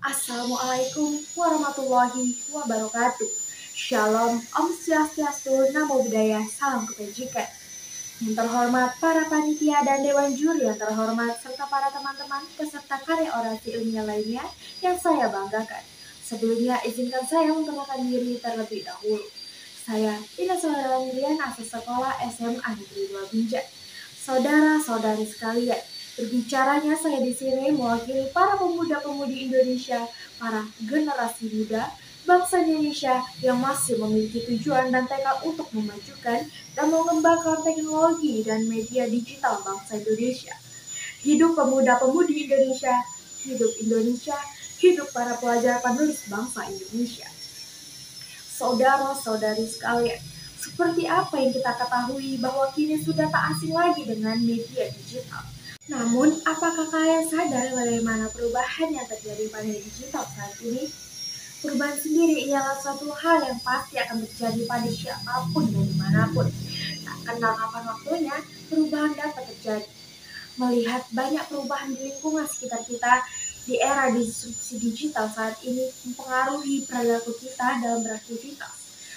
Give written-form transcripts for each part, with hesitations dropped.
Assalamualaikum warahmatullahi wabarakatuh. Shalom, Om Swastiastu, Namo Buddhaya, salam kebajikan. Yang terhormat para panitia dan dewan juri yang terhormat, serta para teman-teman peserta karya orasi ilmiah lainnya yang saya banggakan. Sebelumnya izinkan saya memperkenalkan diri terlebih dahulu. Saya Ina Saudara Mirian, asal sekolah SMA Negeri 2 Binjai. Saudara-saudari sekalian, berbicaranya saya di sini mewakili para pemuda-pemudi Indonesia, para generasi muda bangsa Indonesia yang masih memiliki tujuan dan tekad untuk memajukan dan mengembangkan teknologi dan media digital bangsa Indonesia. Hidup pemuda-pemudi Indonesia, hidup Indonesia, hidup para pelajar penulis bangsa Indonesia. Saudara-saudari sekalian, seperti apa yang kita ketahui bahwa kini sudah tak asing lagi dengan media digital. Namun, apakah kalian sadar bagaimana perubahan yang terjadi pada digital saat ini? Perubahan sendiri ialah suatu hal yang pasti akan terjadi pada siapapun dan dimanapun. Tak kenal kapan waktunya, perubahan dapat terjadi. Melihat banyak perubahan di lingkungan sekitar kita, di era disrupsi digital saat ini mempengaruhi perilaku kita dalam beraktivitas,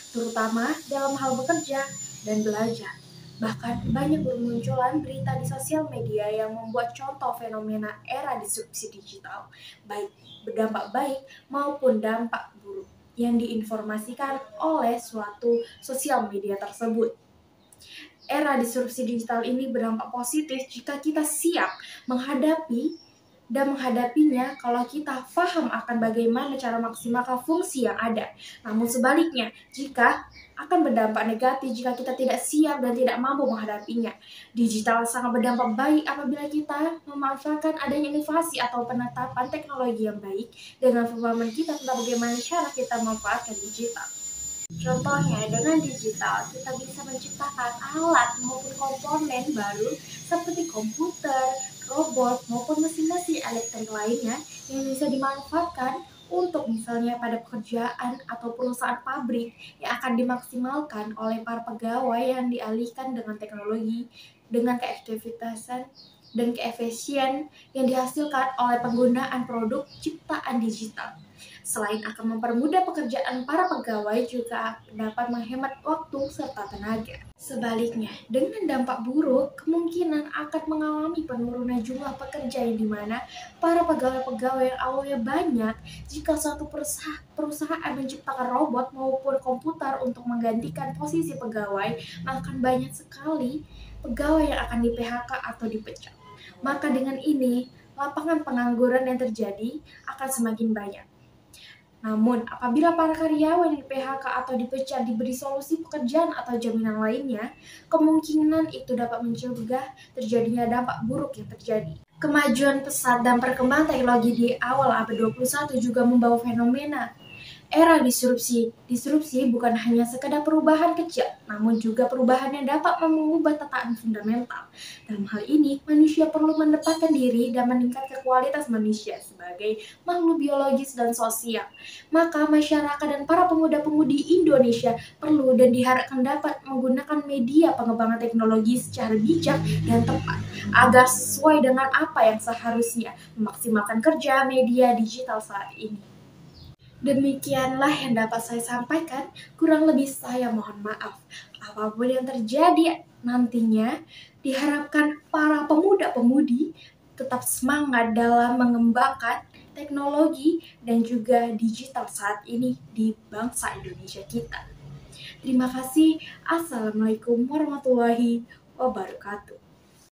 terutama dalam hal bekerja dan belajar. Bahkan banyak bermunculan berita di sosial media yang membuat contoh fenomena era disrupsi digital, baik berdampak baik maupun dampak buruk yang diinformasikan oleh suatu sosial media tersebut. Era disrupsi digital ini berdampak positif jika kita siap menghadapinya kalau kita paham akan bagaimana cara maksimalkan fungsi yang ada. Namun sebaliknya, jika akan berdampak negatif jika kita tidak siap dan tidak mampu menghadapinya. Digital sangat berdampak baik apabila kita memanfaatkan adanya inovasi atau penetapan teknologi yang baik dengan pemahaman kita tentang bagaimana cara kita memanfaatkan digital. Contohnya, dengan digital, kita bisa menciptakan alat maupun komponen baru seperti komputer, robot, maupun mesin-mesin elektrik lainnya yang bisa dimanfaatkan untuk misalnya pada pekerjaan atau perusahaan pabrik yang akan dimaksimalkan oleh para pegawai yang dialihkan dengan teknologi, dengan keefektivitasan dan keefisien yang dihasilkan oleh penggunaan produk ciptaan digital. Selain akan mempermudah pekerjaan para pegawai, juga dapat menghemat waktu serta tenaga. Sebaliknya, dengan dampak buruk, kemungkinan akan mengalami penurunan jumlah pekerja yang dimana para pegawai-pegawai yang awalnya banyak, jika suatu perusahaan menciptakan robot maupun komputer untuk menggantikan posisi pegawai, maka banyak sekali pegawai yang akan di-PHK atau dipecat. Maka dengan ini, lapangan pengangguran yang terjadi akan semakin banyak. Namun, apabila para karyawan yang di-PHK atau dipecat diberi solusi pekerjaan atau jaminan lainnya, kemungkinan itu dapat mencegah terjadinya dampak buruk yang terjadi. Kemajuan pesat dan perkembangan teknologi di awal abad 21 juga membawa fenomena era disrupsi. Disrupsi bukan hanya sekedar perubahan kecil, namun juga perubahan yang dapat mengubah tatanan fundamental. Dalam hal ini, manusia perlu mendapatkan diri dan meningkatkan kualitas manusia sebagai makhluk biologis dan sosial. Maka masyarakat dan para pemuda-pemudi Indonesia perlu dan diharapkan dapat menggunakan media pengembangan teknologi secara bijak dan tepat, agar sesuai dengan apa yang seharusnya memaksimalkan kerja media digital saat ini. Demikianlah yang dapat saya sampaikan, kurang lebih saya mohon maaf. Apapun yang terjadi nantinya, diharapkan para pemuda-pemudi tetap semangat dalam mengembangkan teknologi dan juga digital saat ini di bangsa Indonesia kita. Terima kasih. Assalamualaikum warahmatullahi wabarakatuh.